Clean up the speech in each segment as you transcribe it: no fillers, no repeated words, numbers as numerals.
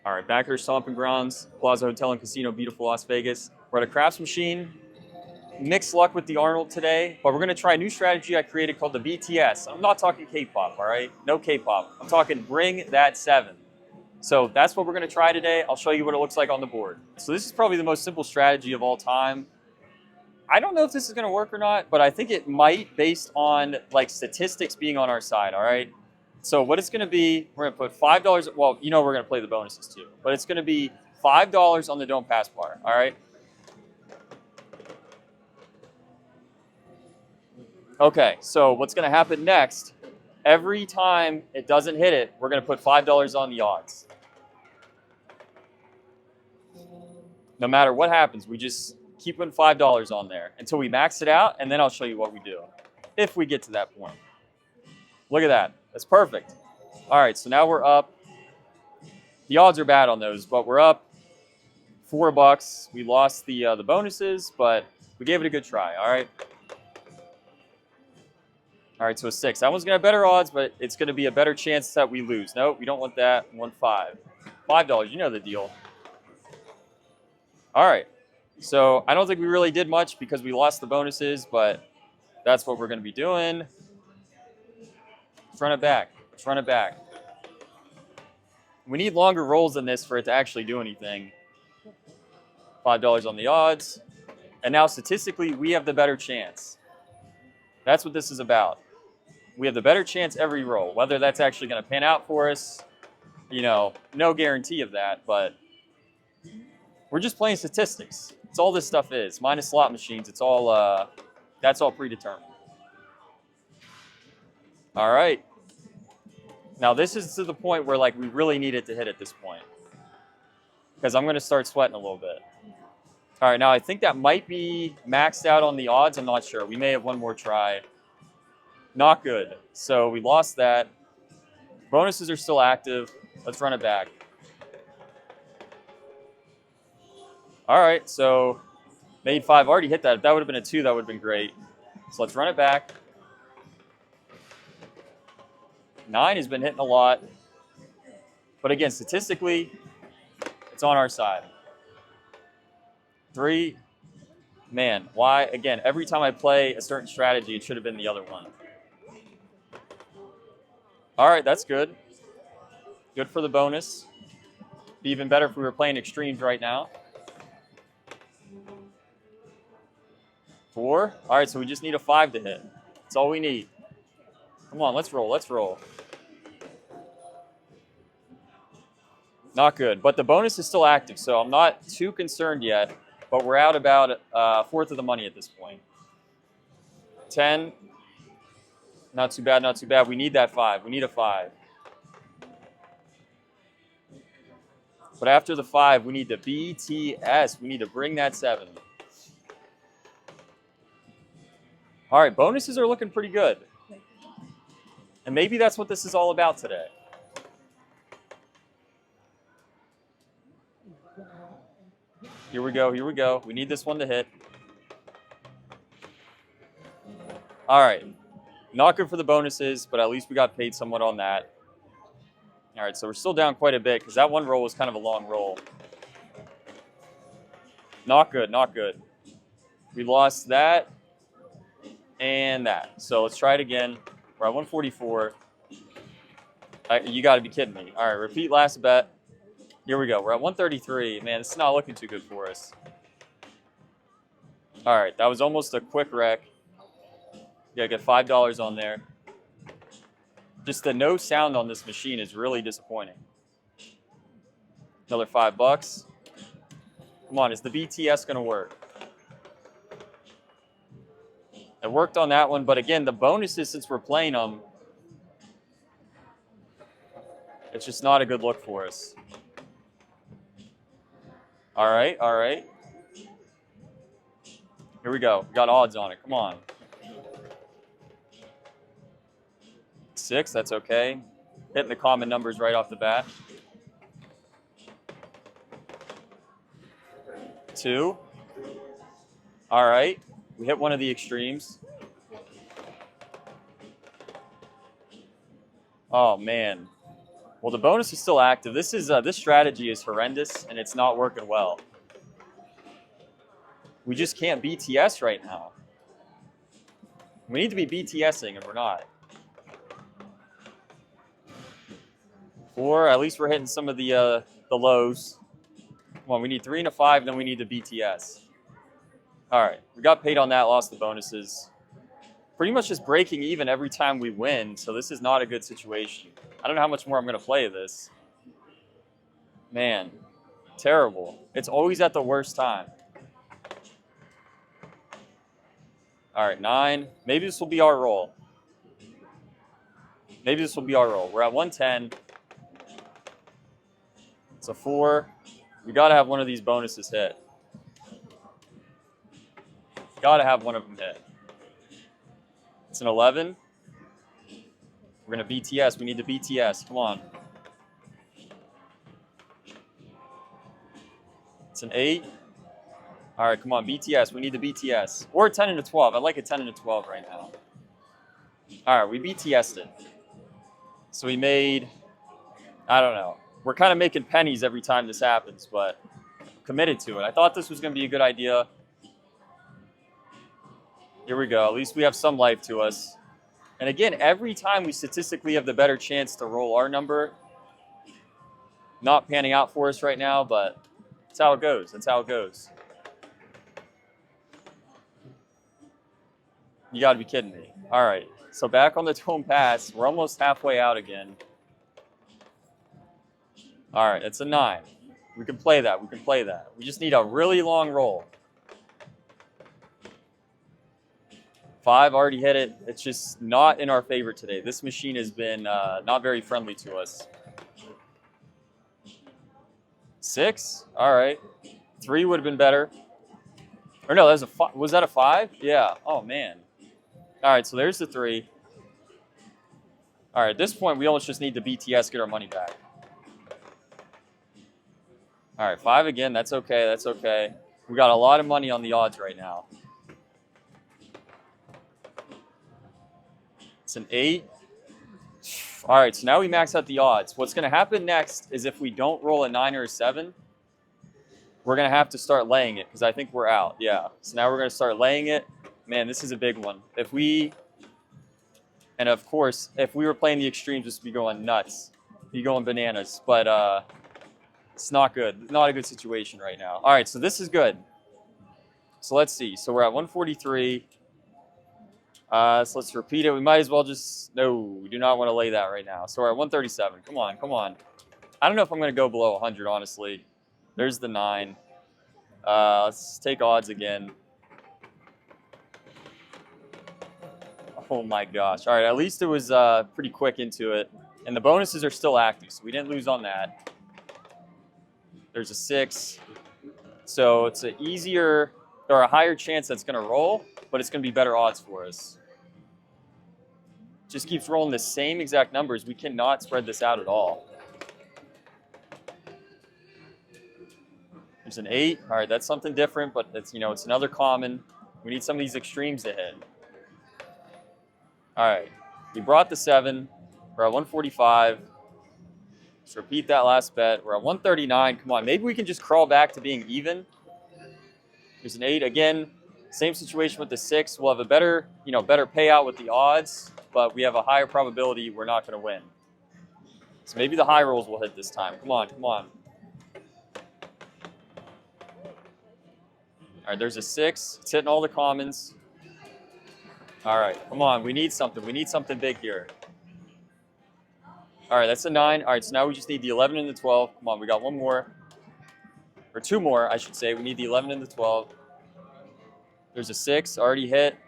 All right, back here, Stomping Grounds, Plaza Hotel and Casino, beautiful Las Vegas. We're at a craps machine. Mixed luck with the Arnold today, but we're going to try a new strategy I created called the BTS. I'm not talking K-pop, all right? No K-pop. I'm talking bring that 7. So that's what we're going to try today. I'll show you what it looks like on the board. So this is probably the most simple strategy of all time. I don't know if this is going to work or not, but I think it might based on like statistics being on our side, all right? So what it's going to be, we're going to put $5. Well, you know we're going to play the bonuses too, but it's going to be $5 on the don't pass bar, all right? Okay, so what's going to happen next, every time it doesn't hit it, we're going to put $5 on the odds. No matter what happens, we just keep putting $5 on there until we max it out, and then I'll show you what we do, if we get to that point. Look at that. That's perfect. All right, so now we're up. The odds are bad on those, but we're up $4. We lost the bonuses, but we gave it a good try, all right? All right, so a 6. That one's going to have better odds, but it's going to be a better chance that we lose. Nope, we don't want that. We want 5. $5, you know the deal. All right, so I don't think we really did much because we lost the bonuses, but that's what we're going to be doing. Let's run it back. Let's run it back. We need longer rolls than this for it to actually do anything. $5 on the odds. And now statistically, we have the better chance. That's what this is about. We have the better chance every roll. Whether that's actually going to pan out for us, you know, no guarantee of that, but we're just playing statistics. That's all this stuff is. Minus slot machines, it's all, that's all predetermined. All right. Now this is to the point where like we really need it to hit at this point, because I'm going to start sweating a little bit. All right, now I think that might be maxed out on the odds. I'm not sure. We may have one more try. Not good. So we lost that. Bonuses are still active. Let's run it back. All right, so made 5. Already hit that. If that would have been a 2, that would have been great. So let's run it back. 9 has been hitting a lot. But again, statistically, it's on our side. 3. Man, why? Again, every time I play a certain strategy, it should have been the other one. All right, that's good. Good for the bonus. Be even better if we were playing extremes right now. 4. All right, so we just need a 5 to hit. That's all we need. Come on, let's roll. Let's roll. Not good, but the bonus is still active, so I'm not too concerned yet, but we're out about a fourth of the money at this point. 10. Not too bad, not too bad. We need that 5. We need a 5. But after the 5, we need the BTS. We need to bring that 7. All right, bonuses are looking pretty good. And maybe that's what this is all about today. Here we go, here we go. We need this one to hit. All right. Not good for the bonuses, but at least we got paid somewhat on that. All right, so we're still down quite a bit because that one roll was kind of a long roll. Not good, not good. We lost that and that. So let's try it again. We're at 144. You got to be kidding me. All right, repeat last bet. Here we go. We're at 133. Man, this is not looking too good for us. All right, that was almost a quick wreck. Yeah, get $5 on there. Just the no sound on this machine is really disappointing. Another $5. Come on, is the BTS going to work? It worked on that one, but again, the bonuses, since we're playing them, it's just not a good look for us. All right, all right. Here we go. We got odds on it. Come on. 6, that's okay. Hitting the common numbers right off the bat. 2. All right. We hit one of the extremes. Oh, man. Well, the bonus is still active. This strategy is horrendous, and it's not working well. We just can't BTS right now. We need to be BTSing, and we're not. 4, at least we're hitting some of the lows. Come on, we need 3 and a 5, then we need the BTS. All right, we got paid on that, lost the bonuses. Pretty much just breaking even every time we win, so this is not a good situation. I don't know how much more I'm going to play this. Man, terrible. It's always at the worst time. All right, 9. Maybe this will be our roll. Maybe this will be our roll. We're at 110. It's a 4. We got to have one of these bonuses hit. Got to have one of them hit. It's an 11. We're going to BTS. We need to BTS. Come on. It's an 8. All right, come on, BTS. We need the BTS. Or a 10 and a 12. I like a 10 and a 12 right now. All right, we BTS'd it. So we made, I don't know. We're kind of making pennies every time this happens, but committed to it. I thought this was going to be a good idea. Here we go. At least we have some life to us. And again, every time we statistically have the better chance to roll our number. Not panning out for us right now, but that's how it goes. That's how it goes. You got to be kidding me. All right. So back on the Tome Pass. We're almost halfway out again. All right. It's a 9. We can play that. We can play that. We just need a really long roll. 5 already hit it. It's just not in our favor today. This machine has been not very friendly to us. 6? All right. 3 would have been better. Or no, was that a 5? Yeah. Oh, man. All right, so there's the 3. All right, at this point, we almost just need the BTS, get our money back. All right, 5 again. That's okay. That's okay. We got a lot of money on the odds right now. It's an 8. All right, so now we max out the odds. What's going to happen next is if we don't roll a 9 or a 7, we're going to have to start laying it because I think we're out. Yeah, so now we're going to start laying it. Man, this is a big one. And of course, if we were playing the extremes, this would be going nuts. Be going bananas. But it's not good. Not a good situation right now. All right, so this is good. So let's see. So we're at 143. So let's repeat it. We might as well just... No, we do not want to lay that right now. So we're at 137. Come on, come on. I don't know if I'm going to go below 100, honestly. There's the 9. Let's take odds again. Oh my gosh. All right, at least it was pretty quick into it. And the bonuses are still active, so we didn't lose on that. There's a 6. So it's an easier or a higher chance that's going to roll, but it's going to be better odds for us. Just keeps rolling the same exact numbers. We cannot spread this out at all. There's an 8. All right, that's something different, but it's, it's another common. We need some of these extremes to hit. All right, we brought the 7. We're at 145. Let's repeat that last bet. We're at 139. Come on, maybe we can just crawl back to being even. There's an 8 again. Same situation with the 6. We'll have a better payout with the odds, but we have a higher probability we're not going to win. So maybe the high rolls will hit this time. Come on, come on. All right, there's a 6. It's hitting all the commons. All right, come on. We need something. We need something big here. All right, that's a 9. All right, so now we just need the 11 and the 12. Come on, we got one more. Or 2 more, I should say. We need the 11 and the 12. There's a 6 already hit,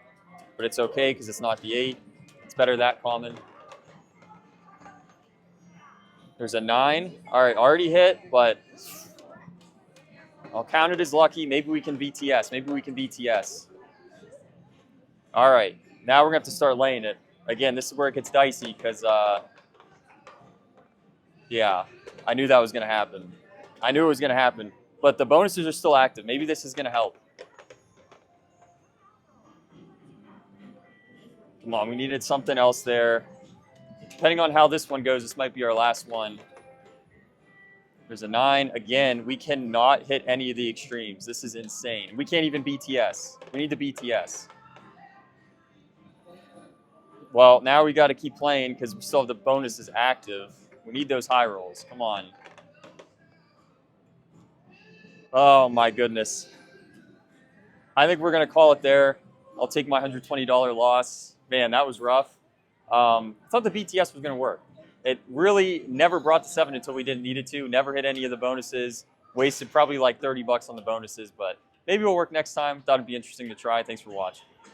but it's okay because it's not the 8. It's better that common. There's a 9. All right, already hit, but I'll count it as lucky. Maybe we can BTS. Maybe we can BTS. All right, now we're going to have to start laying it. Again, this is where it gets dicey because, yeah, I knew that was going to happen. I knew it was going to happen, but the bonuses are still active. Maybe this is going to help. Come on, we needed something else there. Depending on how this one goes, this might be our last one. There's a 9. Again, we cannot hit any of the extremes. This is insane. We can't even BTS. We need the BTS. Well, now we got to keep playing because we still have the bonuses active. We need those high rolls. Come on. Oh, my goodness. I think we're going to call it there. I'll take my $120 loss. Man, that was rough. I thought the BTS was going to work. It really never brought the 7 until we didn't need it to. Never hit any of the bonuses. Wasted probably like $30 on the bonuses, but maybe it'll work next time. Thought it'd be interesting to try. Thanks for watching.